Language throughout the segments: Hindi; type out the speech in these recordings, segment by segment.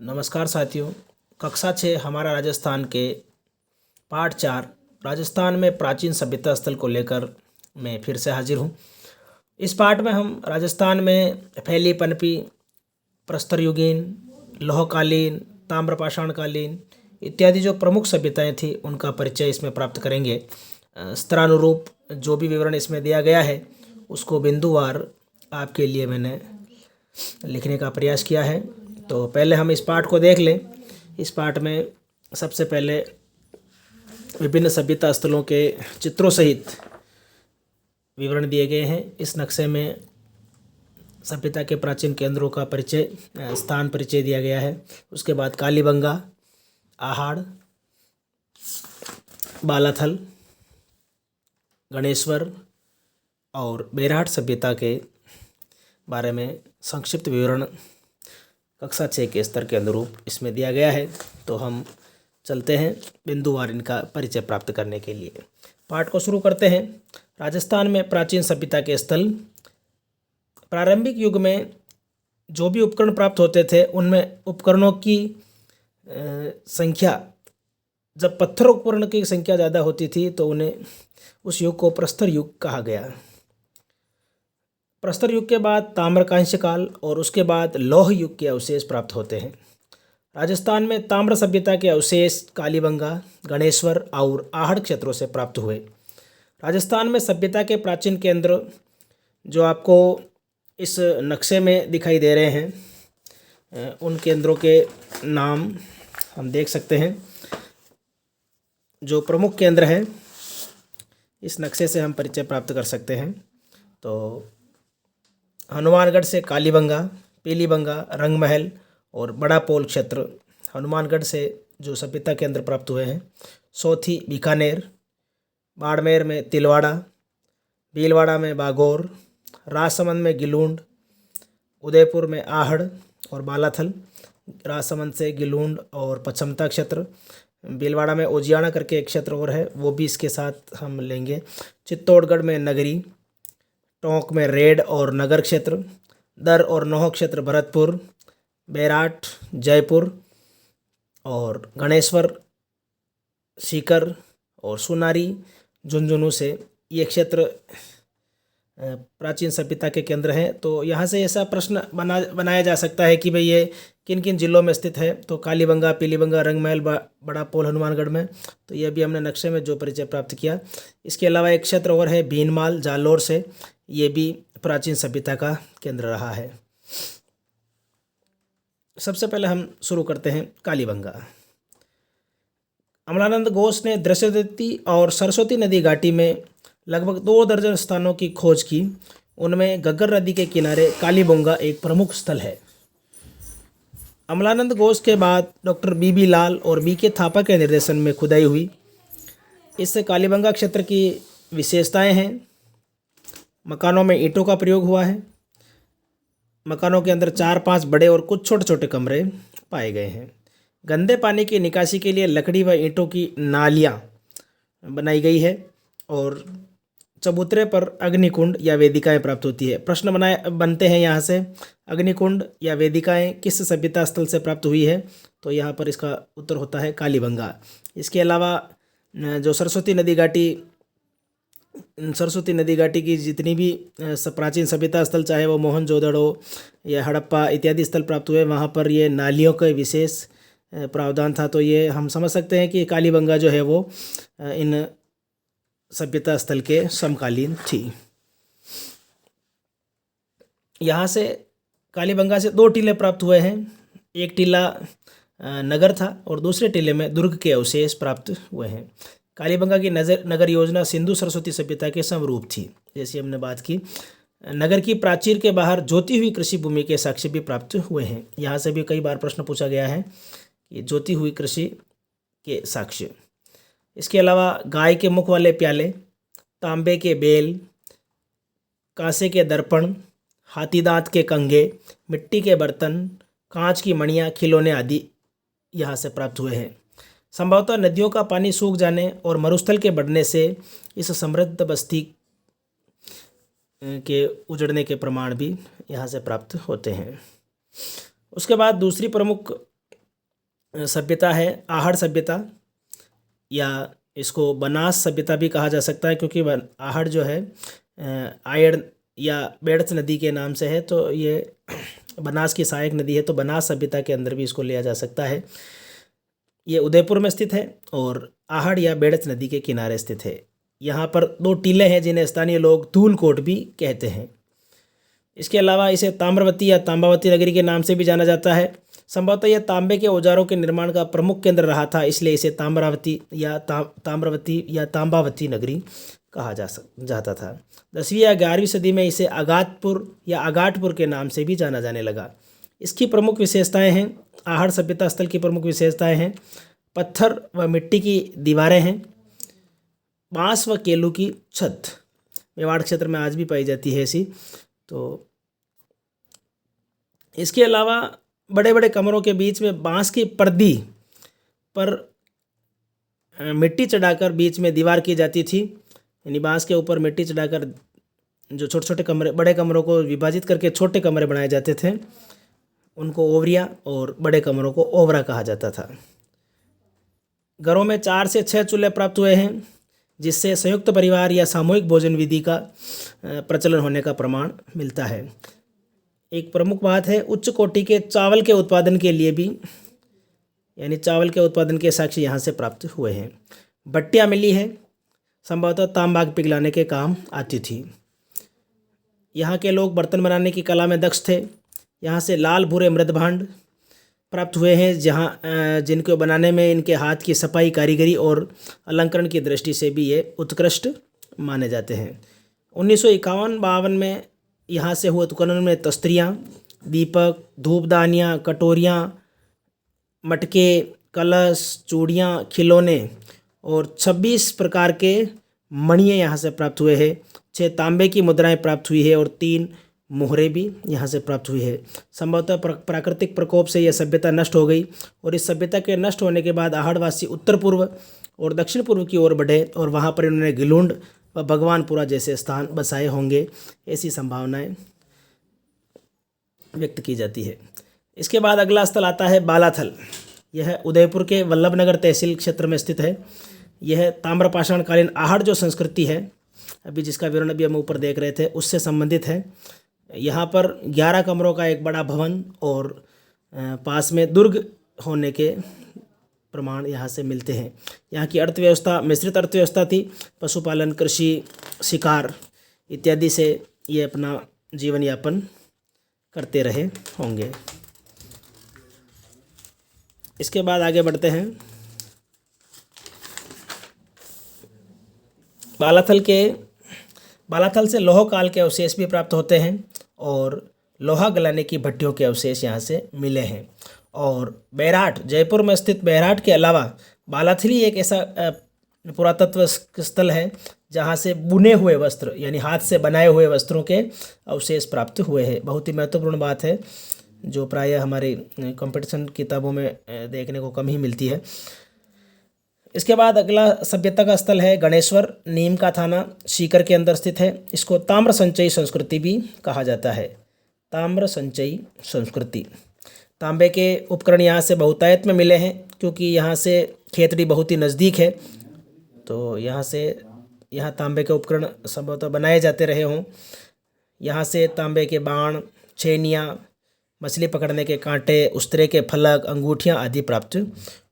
नमस्कार साथियों। कक्षा 6 हमारा राजस्थान के पाठ 4 राजस्थान में प्राचीन सभ्यता स्थल को लेकर मैं फिर से हाजिर हूँ। इस पाठ में हम राजस्थान में फैली पनपी, प्रस्तर युगीन, लोहकालीन, ताम्रपाषाणकालीन इत्यादि जो प्रमुख सभ्यताएं थी उनका परिचय इसमें प्राप्त करेंगे। स्तरानुरूप जो भी विवरण इसमें दिया गया है उसको बिंदुवार आपके लिए मैंने लिखने का प्रयास किया है। तो पहले हम इस पाठ को देख लें। इस पाठ में सबसे पहले विभिन्न सभ्यता स्थलों के चित्रों सहित विवरण दिए गए हैं। इस नक्शे में सभ्यता के प्राचीन केंद्रों का परिचय, स्थान परिचय दिया गया है। उसके बाद कालीबंगा, आहाड़, बालाथल, गणेश्वर और बेरहाट सभ्यता के बारे में संक्षिप्त विवरण कक्षा 6 के स्तर के अनुरूप इसमें दिया गया है। तो हम चलते हैं बिंदुवार इनका परिचय प्राप्त करने के लिए। पाठ को शुरू करते हैं। राजस्थान में प्राचीन सभ्यता के स्थल। प्रारंभिक युग में जो भी उपकरण प्राप्त होते थे उनमें उपकरणों की संख्या, जब पत्थर उपकरण की संख्या ज़्यादा होती थी तो उन्हें उस युग को प्रस्तर युग कहा गया। प्रस्तर युग के बाद ताम्रकांस्य काल और उसके बाद लौह युग के अवशेष प्राप्त होते हैं। राजस्थान में ताम्र सभ्यता के अवशेष कालीबंगा, गणेश्वर और आहड़ क्षेत्रों से प्राप्त हुए। राजस्थान में सभ्यता के प्राचीन केंद्र जो आपको इस नक्शे में दिखाई दे रहे हैं उन केंद्रों के नाम हम देख सकते हैं। जो प्रमुख केंद्र है इस नक्शे से हम परिचय प्राप्त कर सकते हैं। तो हनुमानगढ़ से कालीबंगा, पीलीबंगा, रंगमहल और बड़ा पोल क्षेत्र हनुमानगढ़ से जो सभ्यता केंद्र प्राप्त हुए हैं। सोथी बीकानेर, बाड़मेर में तिलवाड़ा, भीलवाड़ा में बागौर, राजसमंद में गिलूंड, उदयपुर में आहड़ और बालाथल। राजसमंद से गिलूंड और पच्छमता क्षेत्र। भीलवाड़ा में ओजियाना करके एक क्षेत्र और है, वो भी इसके साथ हम लेंगे। चित्तौड़गढ़ में नगरी, टोंक में रेड और नगर क्षेत्र, दर और नौह क्षेत्र भरतपुर, बेराट जयपुर और गणेश्वर सीकर और सुनारी झुंझुनू से ये क्षेत्र प्राचीन सभ्यता के केंद्र हैं। तो यहाँ से ऐसा प्रश्न बनाया जा सकता है कि भाई ये किन किन जिलों में स्थित है। तो कालीबंगा, पीलीबंगा, रंगमहल, बड़ा पोल हनुमानगढ़ में। तो ये भी हमने नक्शे में जो परिचय प्राप्त किया। इसके अलावा एक क्षेत्र और है भीनमाल जालोर से, ये भी प्राचीन सभ्यता का केंद्र रहा है। सबसे पहले हम शुरू करते हैं कालीबंगा। अमलानंद घोष ने दृश्यदत्ती और सरस्वती नदी घाटी में लगभग 2 दर्जन स्थानों की खोज की। उनमें घग्गर नदी के किनारे कालीबंगा एक प्रमुख स्थल है। अमलानंद घोष के बाद डॉक्टर बीबी लाल और बीके थापा के निर्देशन में खुदाई हुई। इससे कालीबंगा क्षेत्र की विशेषताएं हैं। मकानों में ईंटों का प्रयोग हुआ है। मकानों के अंदर 4-5 बड़े और कुछ छोटे छोटे कमरे पाए गए हैं। गंदे पानी की निकासी के लिए लकड़ी व ईंटों की नालियाँ बनाई गई है और चबूतरे पर अग्निकुंड या वेदिकाएं प्राप्त होती है। प्रश्न बनते हैं यहाँ से, अग्निकुंड या वेदिकाएं किस सभ्यता स्थल से प्राप्त हुई है? तो यहाँ पर इसका उत्तर होता है कालीबंगा। इसके अलावा जो सरस्वती नदी घाटी की जितनी भी प्राचीन सभ्यता स्थल, चाहे वो मोहनजोदड़ो या हड़प्पा इत्यादि स्थल प्राप्त हुए, वहाँ पर ये नालियों का विशेष प्रावधान था। तो ये हम समझ सकते हैं कि कालीबंगा जो है वो इन सभ्यता स्थल के समकालीन थी। यहाँ से कालीबंगा से 2 टीले प्राप्त हुए हैं। एक टीला नगर था और दूसरे टीले में दुर्ग के अवशेष प्राप्त हुए हैं। कालीबंगा की नगर योजना सिंधु सरस्वती सभ्यता के समरूप थी, जैसी हमने बात की। नगर की प्राचीर के बाहर जोती हुई कृषि भूमि के साक्ष्य भी प्राप्त हुए हैं। यहाँ से भी कई बार प्रश्न पूछा गया है कि जोती हुई कृषि के साक्ष्य। इसके अलावा गाय के मुख वाले प्याले, तांबे के बेल, कांसे के दर्पण, हाथी दांत के कंघे, मिट्टी के बर्तन, कांच की मणियाँ, खिलौने आदि यहाँ से प्राप्त हुए हैं। संभवतः नदियों का पानी सूख जाने और मरुस्थल के बढ़ने से इस समृद्ध बस्ती के उजड़ने के प्रमाण भी यहाँ से प्राप्त होते हैं। उसके बाद दूसरी प्रमुख सभ्यता है आहड़ सभ्यता, या इसको बनास सभ्यता भी कहा जा सकता है, क्योंकि आहड़ जो है आयड़ या बेड़च नदी के नाम से है, तो ये बनास की सहायक नदी है, तो बनास सभ्यता के अंदर भी इसको लिया जा सकता है। ये उदयपुर में स्थित है और आहड़ या बेड़च नदी के किनारे स्थित है। यहाँ पर 2 टीले हैं जिन्हें स्थानीय लोग धूलकोट भी कहते हैं। इसके अलावा इसे ताम्रवती या तांबावती नगरी के नाम से भी जाना जाता है। संभवतः यह तांबे के औजारों के निर्माण का प्रमुख केंद्र रहा था, इसलिए इसे ताम्रावती या ताम्रवती या तांबावती नगरी कहा जाता था। 10वीं या 11वीं सदी में इसे अगातपुर या अगाटपुर के नाम से भी जाना जाने लगा। इसकी प्रमुख विशेषताएं हैं, आहड़ सभ्यता स्थल की प्रमुख विशेषताएं हैं, पत्थर व मिट्टी की दीवारें हैं, बांस व केलू की छत, मेवाड़ क्षेत्र में आज भी पाई जाती है ऐसी। तो इसके अलावा बड़े बड़े कमरों के बीच में बांस की पर्दी पर मिट्टी चढ़ाकर बीच में दीवार की जाती थी, यानी बांस के ऊपर मिट्टी चढ़ाकर जो छोटे छोटे कमरे, बड़े कमरों को विभाजित करके छोटे कमरे बनाए जाते थे, उनको ओवरिया, और बड़े कमरों को ओवरा कहा जाता था। घरों में 4 से 6 चूल्हे प्राप्त हुए हैं, जिससे संयुक्त परिवार या सामूहिक भोजन विधि का प्रचलन होने का प्रमाण मिलता है। एक प्रमुख बात है, उच्च कोटि के चावल के उत्पादन के लिए भी, यानी चावल के उत्पादन के साक्ष्य यहाँ से प्राप्त हुए हैं। भट्टियाँ मिली है, संभवतः तांबाग पिघलाने के काम आती थी। यहाँ के लोग बर्तन बनाने की कला में दक्ष थे। यहाँ से लाल भूरे मृदभांड प्राप्त हुए हैं, जिनको बनाने में इनके हाथ की सफाई, कारीगरी और अलंकरण की दृष्टि से भी ये उत्कृष्ट माने जाते हैं। 1951-52 में यहाँ से हुए उत्खनन में तस्तरियाँ, दीपक, धूपदानियाँ, कटोरियाँ, मटके, कलश, चूड़ियाँ, खिलौने और 26 प्रकार के मणियाँ यहाँ से प्राप्त हुए हैं। 6 तांबे की मुद्राएं प्राप्त हुई है और 3 मोहरे भी यहाँ से प्राप्त हुई है। संभवतः प्राकृतिक प्रकोप से यह सभ्यता नष्ट हो गई, और इस सभ्यता के नष्ट होने के बाद आहड़वासी उत्तर पूर्व और दक्षिण पूर्व की ओर बढ़े, और वहाँ पर इन्होंने गिलुंड व भगवानपुरा जैसे स्थान बसाए होंगे, ऐसी संभावनाएं व्यक्त की जाती है। इसके बाद अगला स्थल आता है बालाथल। यह उदयपुर के वल्लभनगर तहसील क्षेत्र में स्थित है। यह ताम्रपाषाण कालीन आहड़ जो संस्कृति है, अभी जिसका विवरण अभी हम ऊपर देख रहे थे, उससे संबंधित है। यहाँ पर 11 कमरों का एक बड़ा भवन और पास में दुर्ग होने के प्रमाण यहाँ से मिलते हैं। यहाँ की अर्थव्यवस्था मिश्रित अर्थव्यवस्था थी। पशुपालन, कृषि, शिकार इत्यादि से ये अपना जीवन यापन करते रहे होंगे। इसके बाद आगे बढ़ते हैं। बालाथल से लोह काल के अवशेष भी प्राप्त होते हैं, और लोहा गलाने की भट्टियों के अवशेष यहाँ से मिले हैं। और बैराट, जयपुर में स्थित बैराट के अलावा बालाथल ही एक ऐसा पुरातत्व स्थल है जहाँ से बुने हुए वस्त्र, यानी हाथ से बनाए हुए वस्त्रों के अवशेष प्राप्त हुए हैं। बहुत ही महत्वपूर्ण बात है, जो प्रायः हमारी कंपटीशन किताबों में देखने को कम ही मिलती है। इसके बाद अगला सभ्यता का स्थल है गणेश्वर, नीम का थाना, सीकर के अंदर स्थित है। इसको ताम्र संचयी संस्कृति भी कहा जाता है। ताम्र संचयी संस्कृति, तांबे के उपकरण यहाँ से बहुतायत में मिले हैं, क्योंकि यहाँ से खेतड़ी बहुत ही नज़दीक है, तो यहाँ तांबे के उपकरण संभवतः बनाए जाते रहे हों। यहाँ से तांबे के बाण, छेनियाँ, मछली पकड़ने के कांटे, उस्तरे के फलक, अंगूठियाँ आदि प्राप्त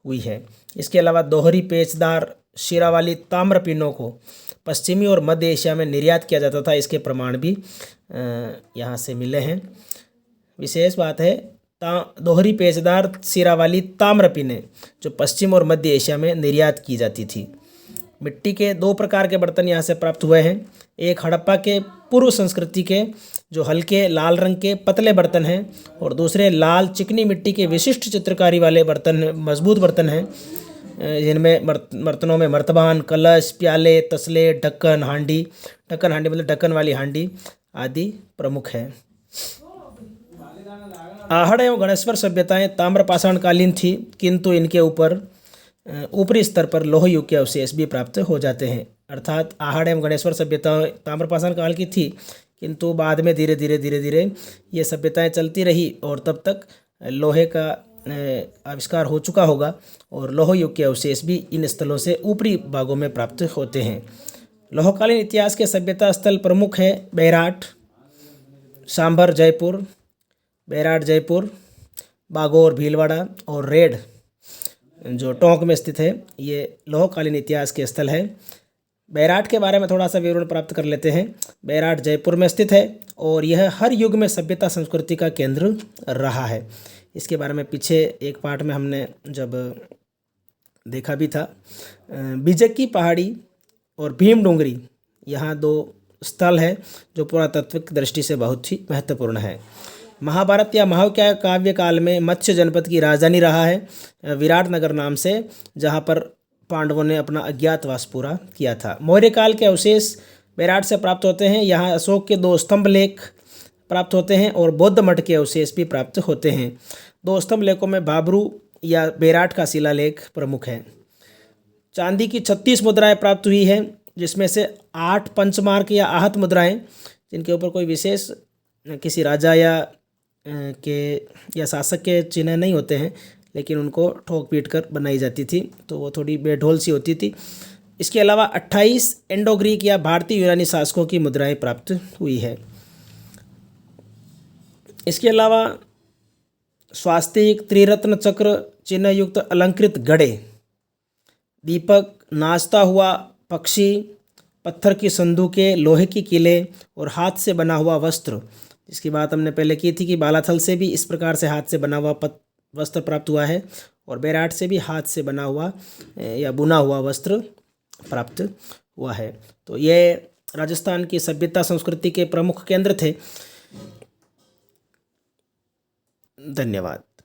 हुई है। इसके अलावा दोहरी पेचदार शिरा वाली ताम्र पिनों को पश्चिमी और मध्य एशिया में निर्यात किया जाता था। इसके प्रमाण भी यहाँ से मिले हैं। विशेष बात है, दोहरी पेचदार शिरा वाली ताम्र पिनें जो पश्चिम और मध्य एशिया में निर्यात की जाती थी। मिट्टी के 2 प्रकार के बर्तन यहाँ से प्राप्त हुए हैं। एक हड़प्पा के पूर्व संस्कृति के जो हल्के लाल रंग के पतले बर्तन हैं, और दूसरे लाल चिकनी मिट्टी के विशिष्ट चित्रकारी वाले बर्तन, मजबूत बर्तन हैं, जिनमें बर्तनों में मर्तबान, कलश, प्याले, तसले, ढक्कन हांडी मतलब ढक्कन वाली हांडी आदि प्रमुख हैं। आहड़ एवं गणेश्वर सभ्यताएं ताम्रपाषाण कालीन थी, किंतु इनके ऊपर ऊपरी स्तर पर लोह युग के अवशेष भी प्राप्त हो जाते हैं। अर्थात आहड़ एवं गणेश्वर सभ्यताएं ताम्रपाषाण काल की थी, किंतु बाद में धीरे धीरे ये सभ्यताएं चलती रही, और तब तक लोहे का आविष्कार हो चुका होगा और लौह युग के अवशेष भी इन स्थलों से ऊपरी भागों में प्राप्त होते हैं। लौहकालीन इतिहास के सभ्यता स्थल प्रमुख है बैराट, सांभर जयपुर, बैराट जयपुर, बागोर भीलवाड़ा और रेड जो टोंक में स्थित है, ये लौहकालीन इतिहास के स्थल है। बैराट के बारे में थोड़ा सा विवरण प्राप्त कर लेते हैं। बैराट जयपुर में स्थित है और यह हर युग में सभ्यता संस्कृति का केंद्र रहा है। इसके बारे में पीछे एक पार्ट में हमने जब देखा भी था। बिजकी पहाड़ी और भीम डोंगरी यहाँ दो स्थल है जो पुरातात्विक दृष्टि से बहुत ही महत्वपूर्ण है। महाभारत या महाकाव्य काल में मत्स्य जनपद की राजधानी रहा है विराटनगर नाम से, जहाँ पर पांडवों ने अपना अज्ञातवास पूरा किया था। मौर्य काल के अवशेष बैराट से प्राप्त होते हैं। यहाँ अशोक के 2 स्तंभ लेख प्राप्त होते हैं और बौद्ध मठ के अवशेष भी प्राप्त होते हैं। 2 स्तंभ लेखों में बाबरू या बैराट का शिलालेख प्रमुख है। चांदी की 36 मुद्राएं प्राप्त हुई हैं, जिसमें से 8 पंचमार्क या आहत मुद्राएं, जिनके ऊपर कोई विशेष किसी राजा या शासक के चिन्ह नहीं होते हैं, लेकिन उनको ठोक पीट कर बनाई जाती थी, तो वो थोड़ी बेढोल सी होती थी। इसके अलावा 28 इंडो ग्रीक या भारतीय यूनानी शासकों की मुद्राएं प्राप्त हुई है। इसके अलावा स्वास्तिक, त्रिरत्न चक्र चिन्ह युक्त अलंकृत घड़े, दीपक, नाचता हुआ पक्षी, पत्थर की संदूकें, लोहे की किले और हाथ से बना हुआ वस्त्र, जिसकी बात हमने पहले की थी कि बालाथल से भी इस प्रकार से हाथ से बना हुआ वस्त्र प्राप्त हुआ है और बैराट से भी हाथ से बना हुआ या बुना हुआ वस्त्र प्राप्त हुआ है। तो ये राजस्थान की सभ्यता संस्कृति के प्रमुख केंद्र थे। धन्यवाद।